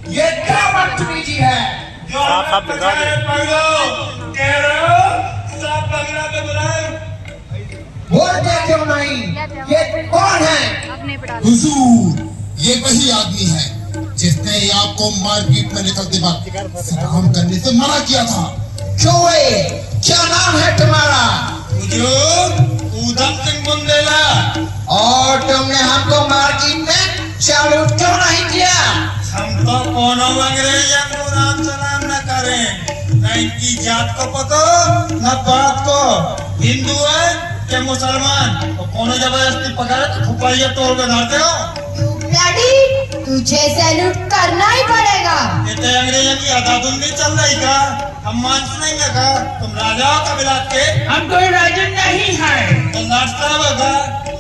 ये क्या बदतमीजी है? साफ बता दे। कह रहे हो साफ पगड़ा के बुलाए, बोलते क्यों नहीं? ये कौन है? हुजूर, ये वही आदमी है जिसने आपको मार्केट में निकलते वक्त सलाम करने से मना किया था। क्यों है? क्या नाम है तुम्हारा? हुजूर, उधम सिंह बुंदेला। और तुमने हमको मार्केट में चालू क्यों नहीं किया? हम तो कौन अंग्रेजों को नाम सलाम न करें, न इनकी जात को पता न बात को। हिंदू है के मुसलमान, तो कौन जबरदस्ती पकड़े तो खुपाइया तोड़ के धरते हो। डैडी, तुझे सैल्यूट करना ही पड़ेगा। ये तो अंग्रेजों की अदादुल्ली चल रही का, हम मान नहीं का। तुम राजा हो कबीला के? हम कोई राजा नहीं है। तो नाश्ता होगा?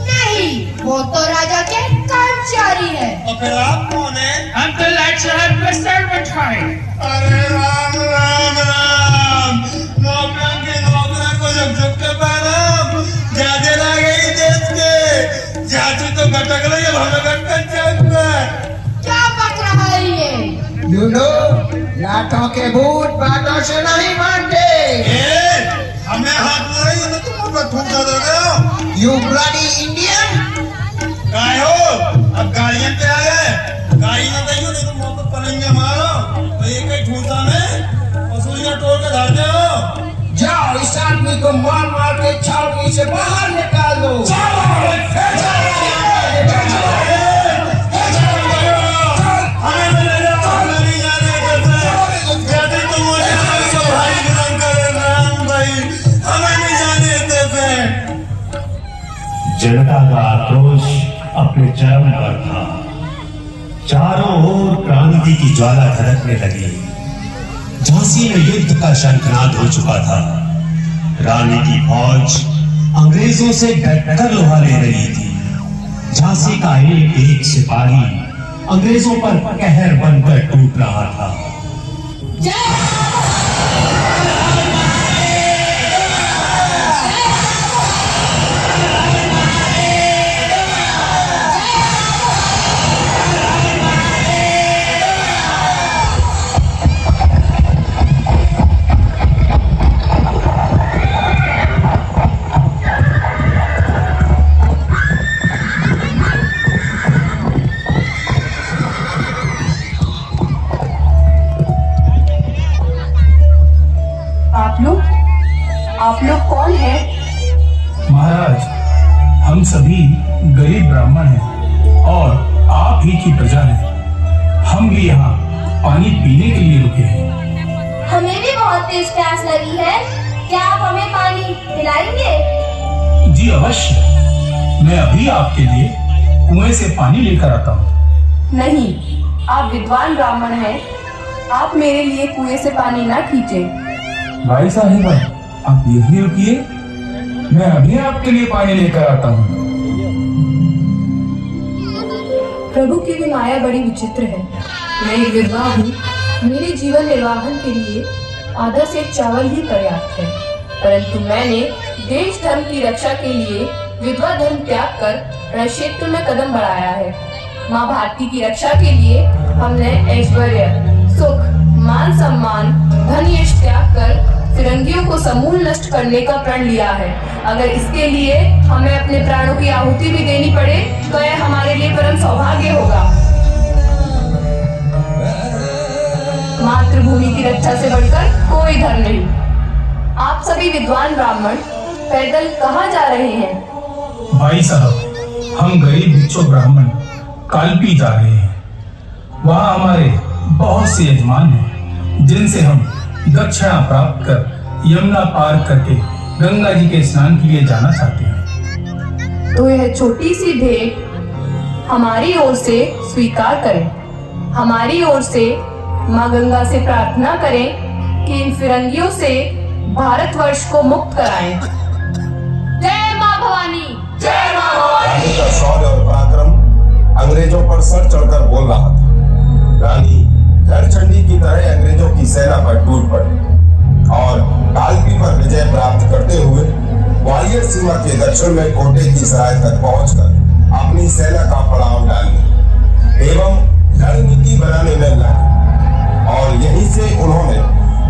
नहीं, वो तो राजा के कर्मचारी है। तो फिर आप कौन है? हम तो लाइट शहर में सर्वेंट हैं। अरे राम राम राम, नौकरा के नौकरा को जब झुक के पैराम जादे लगे देश के जादू तो भटक रही है, हमें भटक जाएगा। क्या पक रहा है ये? लूलो, लाठों के भूत बातों से नहीं मानते। हमें हाथ नहीं है, तुम पर ठूंसा दोगे। You bloody Indian! काय हो? अब गाड़ियां पे आ गए, गाड़ी ना दइयो नहीं तो मुंह पर पलंगे मारो। तो एक ही ठूंसा में पसूलियां तोड़ के धर दे हो। जाओ इस आदमी को मार मार के छावनी से बाहर निकाल दो। जनता का आक्रोश अपने चरम पर था। चारों ओर क्रांति की ज्वाला धड़कने लगी। झांसी में युद्ध का शंखनाद हो चुका था। रानी की फौज अंग्रेजों से डटकर लोहा ले रही थी। झांसी का एक एक सिपाही अंग्रेजों पर कहर बनकर टूट रहा था। आप लोग कौन हैं? महाराज, हम सभी गरीब ब्राह्मण हैं और आप ही की प्रजा हैं। हम भी यहाँ पानी पीने के लिए रुके हैं। हमें भी बहुत तेज प्यास लगी है, क्या आप हमें पानी पिलाएंगे? जी अवश्य, मैं अभी आपके लिए कुएं से पानी लेकर आता हूँ। नहीं, आप विद्वान ब्राह्मण हैं, आप मेरे लिए कुएं से पानी ना खींचें। भाई साहिबा, आप यहीं रुकिए, मैं अभी आपके लिए पानी लेकर आता हूँ। प्रभु की भी माया बड़ी विचित्र है। मैं एक विधवा हूँ, मेरे जीवन निर्वाहन के लिए आधा सेर चावल ही पर्याप्त है, परंतु मैंने देश धर्म की रक्षा के लिए विधवा धर्म त्याग कर रणक्षेत्र में कदम बढ़ाया है। माँ भारती की रक्षा के लिए हमने ऐश्वर्य, सुख, मान सम्मान, धन यश त्याग कर फिरंगियों को समूल नष्ट करने का प्रण लिया है। अगर इसके लिए हमें अपने प्राणों की आहुति भी देनी पड़े तो यह हमारे लिए परम सौभाग्य होगा। मातृभूमि की रक्षा से बढ़कर कोई धर्म नहीं। आप सभी विद्वान ब्राह्मण पैदल कहाँ जा रहे हैं? भाई साहब, हम गरीब भिक्षु ब्राह्मण कालपी जा रहे हैं। वहाँ हमारे बहुत से यजमान हैं जिनसे हम दक्षिणा प्राप्त कर यमुना पार करके गंगा जी के स्नान के लिए जाना चाहते हैं। तो यह छोटी सी भेंट हमारी ओर से स्वीकार करें। हमारी ओर से माँ गंगा से प्रार्थना करें कि इन फिरंगियों से भारतवर्ष को मुक्त कराएं। जय माँ भवानी, जय माँ भवानी। का शौर्य और पराक्रम अंग्रेजों पर सर चढ़कर बोल रहा था। रानी घर चंडी की तरह अंग्रेजों की सेना पर टूट पड़ी और कालपी पर विजय प्राप्त करते हुए ग्वालियर सीमा के दक्षिण में कोटे की सराय तक पहुंचकर अपनी सेना का पड़ाव डालने एवं रणनीति बनाने में लगे और यहीं से उन्होंने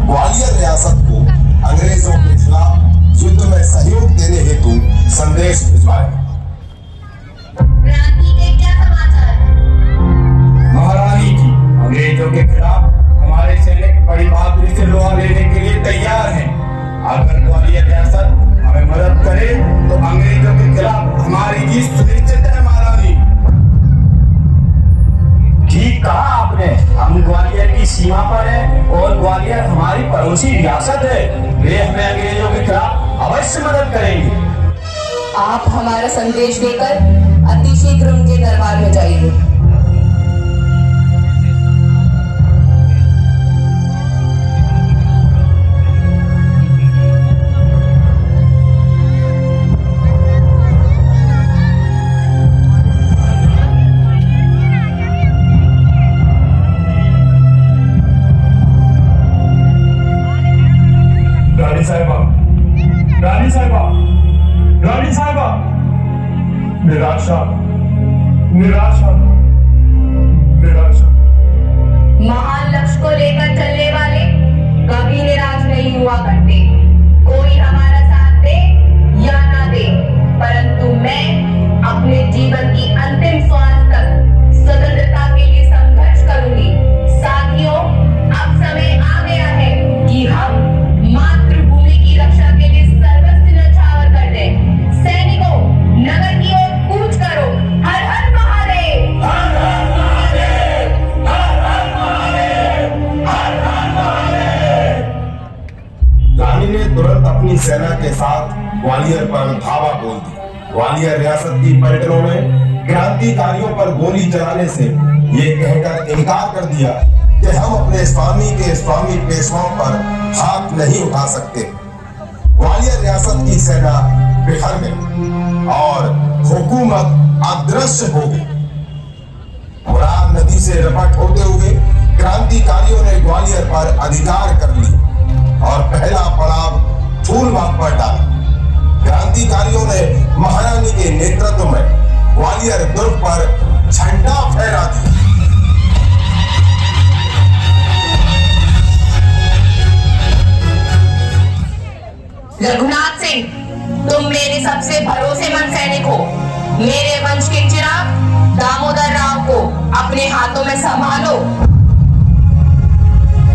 ग्वालियर रियासत को अंग्रेजों के खिलाफ युद्ध में सहयोग देने हेतु संदेश भिजवाया। क्रांति के क्या समाचार? महारानी जी, अंग्रेजों के खिलाफ हमारे सैनिक बड़ी बहादुरी से लोहा लेने के लिए तैयार हैं। अगर ग्वालियर रियासत हमें मदद करे तो अंग्रेजों के खिलाफ हमारी जीत सुनिश्चित है। महारानी, ठीक कहा आपने। हम ग्वालियर की सीमा पर हैं और ग्वालियर हमारी पड़ोसी रियासत है। वे हमें अंग्रेजों के खिलाफ अवश्य मदद करेंगे। आप हमारा संदेश देकर अतिशीघ्र उनके दरबार में जाइए। रानी साहिबा, निराशा निराशा निराशा। महान लक्ष्य को लेकर चलने वाले कभी निराश नहीं हुआ करते। कोई हमारा साथ दे या ना दे, परंतु मैं अपने जीवन की अंतिम श्वास तक स्वतंत्रता के लिए संघर्ष करूंगी। साथियों, अब समय आ गया है कि हम मातृभूमि की रक्षा के लिए सर्वस्व न्यौछावर कर दें। सैनिकों, नगर की ओर कूच करो। हर हर महादेव, हर हर महादेव, हर हर महादेव, हर हर महादेव। रानी ने तुरंत अपनी सेना के साथ ग्वालियर पर धावा बोल दी। ग्वालियर रियासत की पलटनों ने क्रांतिकारियों पर गोली चलाने से ये कहकर इनकार कर दिया कि हम अपने स्वामी के स्वामी पेशवाओं पर हाथ नहीं उठा सकते। ग्वालियर रियासत की सेना बिखर गई और हुकूमत अदृश्य हो गई। मुरार नदी से रपट होते हुए क्रांतिकारियों ने ग्वालियर पर अधिकार कर लिया और पहला पड़ाव फूलबाग पर डाला। क्रांतिकारियों ने महारानी के नेतृत्व में ग्वालियर दुर्ग पर झंडा फहरा दिया। रघुनाथ सिंह, तुम मेरे सबसे भरोसेमंद सैनिक हो। मेरे वंश के चिराग दामोदर राव को अपने हाथों में संभालो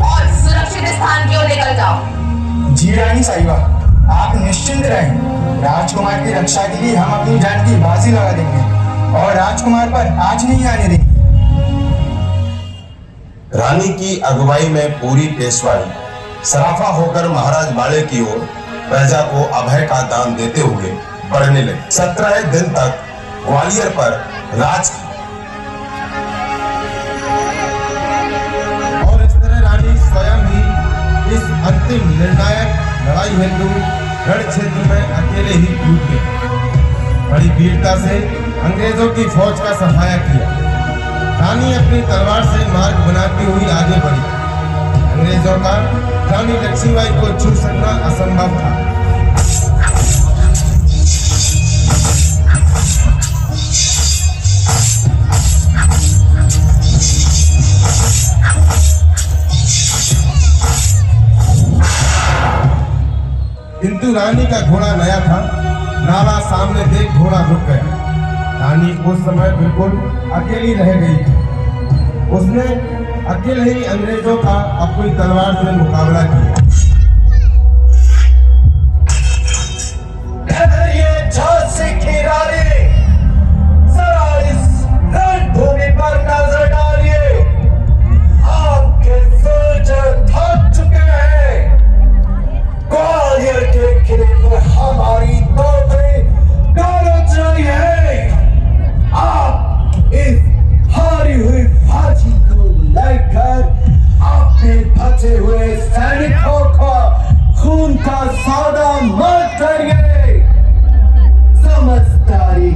और सुरक्षित स्थान की ओर निकल जाओ। जी रानी साहिबा, आप निश्चिंत रहें। राजकुमार की रक्षा के लिए हम अपनी जान की बाजी लगा देंगे और राजकुमार पर आज नहीं आने देंगे। रानी की अगुवाई में पूरी पेशवाई सराफा होकर महाराज बाड़े की ओर प्रजा को अभय का दान देते हुए बढ़ने लगे। 17 दिन तक ग्वालियर पर राज और इस तरह रानी स्वयं ही इस अंतिम निर्णायक लड़ाई हेतु रण क्षेत्र में अकेले ही कूद गए। बड़ी वीरता से अंग्रेजों की फौज का सफाया किया। रानी अपनी तलवार से मार्ग बनाती हुई आगे बढ़ी। अंग्रेजों का रानी लक्ष्मीबाई को छू सकना असंभव था। किंतु रानी का घोड़ा नया था। नाला सामने देख घोड़ा रुक गया। रानी उस समय बिल्कुल अकेली रह गई थी। उसने अकेले ही अंग्रेजों का अपनी तलवार से मुकाबला किया। झांसी की रानी, जरा इस रणभूमि पर नजर डालिए। आपके सोल्जर थक चुके हैं। ग्वालियर के किले पर हमारी तोपें गरज रही है। आप इस हारी हुई फौजी को लेकर अपने बचे हुए सैनिकों का खून का सौदा मत करिए। समझदारी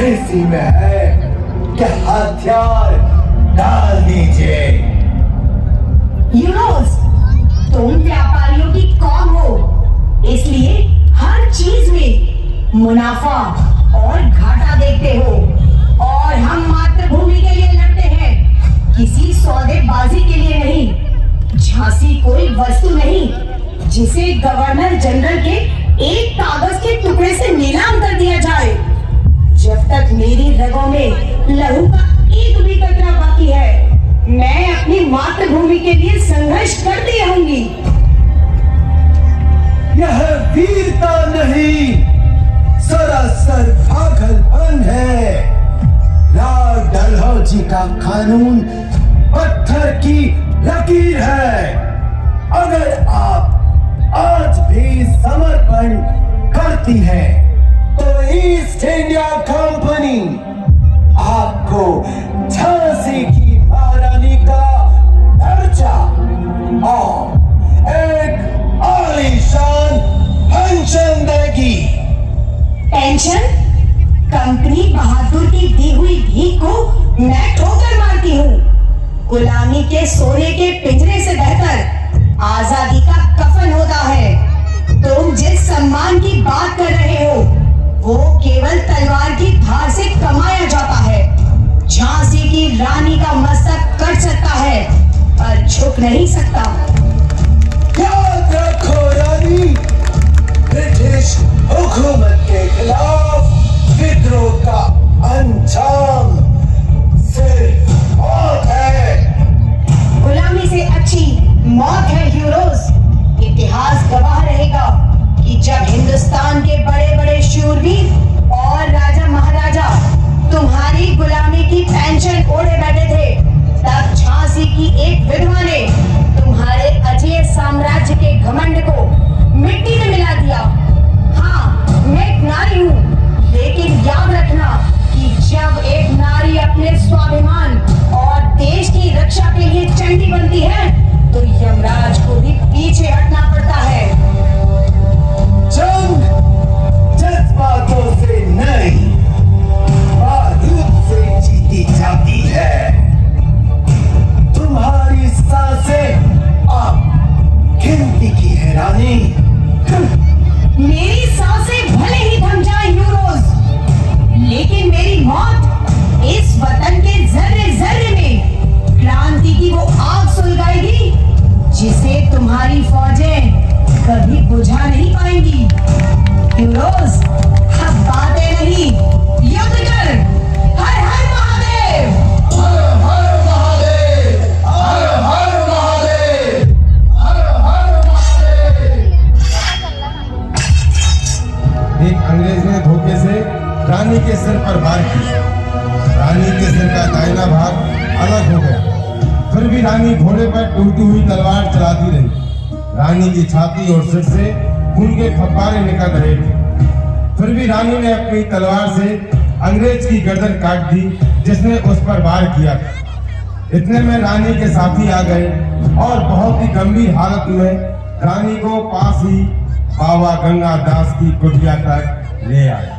इसी में है कि हथियार डाल दीजिए। यूनुस, तुम व्यापारियों की कौन हो, इसलिए हर चीज में मुनाफा और घाटा देखते हो, और हम मातृभूमि के लिए लड़ते हैं, किसी सौदेबाजी के लिए नहीं। झांसी कोई वस्तु नहीं जिसे गवर्नर जनरल के एक कागज के टुकड़े से नीलाम कर दिया जाए। जब तक मेरी रगों में लहू का एक भी कतरा बाकी है, मैं अपनी मातृभूमि के लिए संघर्ष करती रहूंगी। यह वीरता नहीं, सरासर पागलपन है। लॉर्ड डलहौजी का कानून पत्थर की लकीर है। अगर आप आज भी समर्पण करती है तो ईस्ट इंडिया कंपनी आपको झांसी की महारानी का दर्जा और एक आलीशान पेंशन देगी। पेंशन? कंपनी बहादुर की दी हुई भीख को मैं ठोकर मारती हूँ। गुलामी के सोने के पिंजरे से बेहतर आजादी का कफन होता है। तुम जिस सम्मान की बात कर रहे हो वो केवल तलवार की धार से कमाया जाता है। झांसी की रानी का मस्तक कट सकता है पर झुक नहीं सकता। याद रखो रानी, ब्रिटिश हुकूमत के खिलाफ विद्रोह का अंजाम सिर्फ मौत है। गुलामी से अच्छी मौत है हीरोज। इतिहास गवाह रहेगा कि जब हिंदुस्तान के बड़े बड़े शूरवीर और राजा महाराजा तुम्हारी गुलामी की पेंशन ओढ़े बैठे थे, तब झांसी की एक विधवा ने तुम्हारे अजय साम्राज्य के घमंड को मिट्टी में मिला दिया। हाँ, मैं एक नारी हूँ, लेकिन याद रखना कि जब एक नारी अपने स्वाभिमान और देश की रक्षा के लिए चंडी बनती है तो यमराज को भी पीछे हटना पड़ता है। जंग जज्बातों से नहीं, बारूद से जीती जाती है। तुम्हारी सांसें अब गिनती की है रानी। मेरी सांसें भले ही थम जाए यूरोज, लेकिन मेरी मौत इस वतन के जर्रे जर्रे में क्रांति की वो आग सुलगाएगी जिसे तुम्हारी फौजें कभी बुझा नहीं पाएंगी। यूरोज, अब बातें नहीं, युद्ध कर। हर हर महादेव, हर हर महादेव, हर हर महादेव, हर हर महादेव। एक अंग्रेज ने धोखे से रानी के सिर पर वार किया। रानी के सिर का दाहिना भाग अलग हो गया। फिर भी रानी घोड़े पर टूटी हुई तलवार चलाती रही। रानी की छाती और सिर से खून के फव्वारे निकल रहे थे। फिर भी रानी ने अपनी तलवार से अंग्रेज की गर्दन काट दी जिसने उस पर वार किया था। इतने में रानी के साथी आ गए और बहुत ही गंभीर हालत में रानी को पास ही बाबा गंगा दास की कुटिया तक ले आए।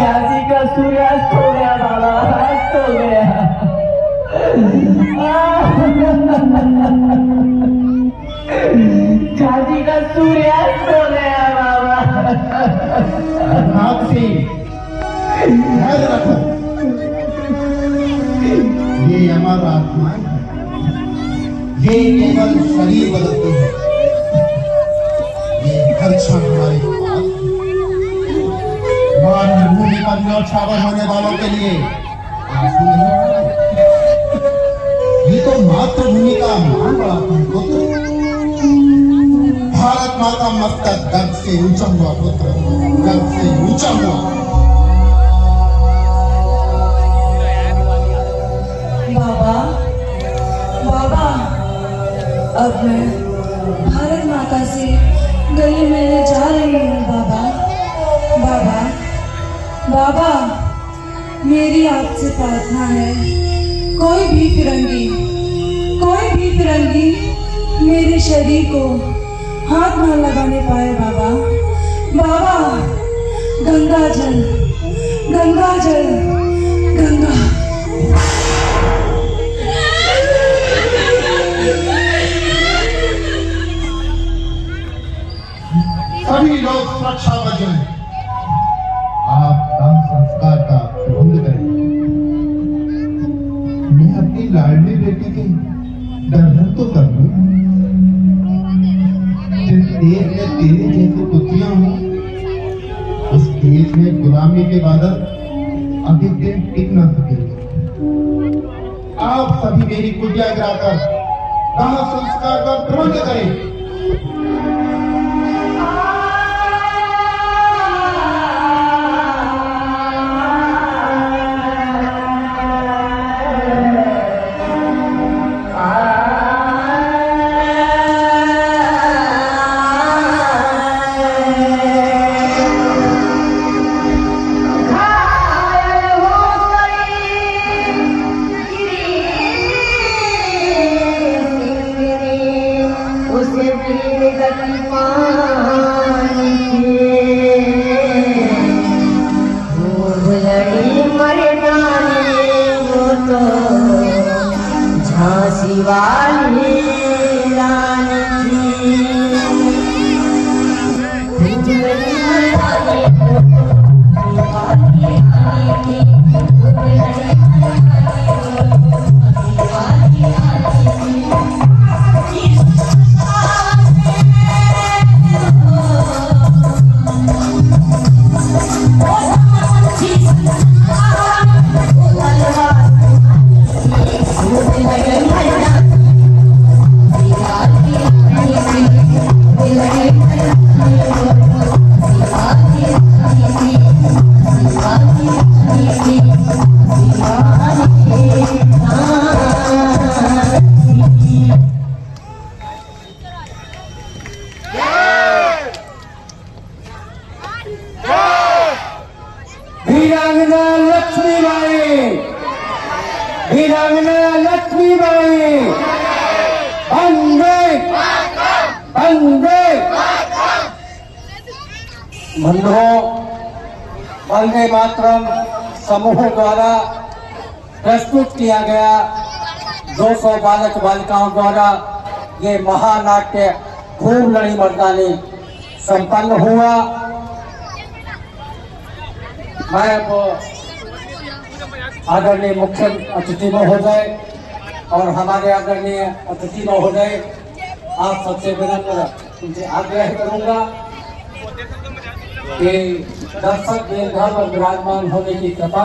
झांसी का सूर्यास्त हो गया बाबा। ध्यान रखो, ये हमारा आत्मा है, ये केवल शरीर बदलती है, ये कक्षा हमारे पास मातृभूमि पर न्यौछावर होने वालों के लिए आंसू नहीं बहाते। ये तो मातृभूमि का मान बढ़ाता है पुत्र। भारत माँ का मस्तक गर्व से ऊंचा हुआ पुत्र, गर्व से ऊंचा हुआ। बाबा, बाबा, अब मैं भारत माता से गले मिलने जा रही हूँ बाबा। बाबा बाबा, मेरी आपसे प्रार्थना है, कोई भी फिरंगी मेरे शरीर को हाथ न लगाने पाए बाबा। बाबा, गंगा जल गंगा। सभी लोग सुरक्षा पर जाएं। आप दान संस्कार का प्रबंध करें। मैं अपनी लाडली बेटी के दर्शन तो कर लूं। जिस देश में तेरे जैसे पुत्रियां हों, उस देश में गुलामी के बादल अधिक दिन टिक न सकेंगे। आप सभी मेरी कुटिया गिराकर दाह संस्कार का प्रबंध करें। झांसी वाली रानी वीरांगना लक्ष्मीबाई वंदे वंदे। बंधुओं, वंदे मातरम समूह द्वारा प्रस्तुत किया गया 200 बालक बालिकाओं द्वारा ये महानाट्य खूब लड़ी मर्दानी संपन्न हुआ। मैं अब आदरणीय मुख्य अतिथि महोदय और हमारे आदरणीय अतिथि महोदय, आप सबसे विनम्र उनसे आग्रह करूंगा कि दर्शक दीर्घा पर विराजमान होने की कृपा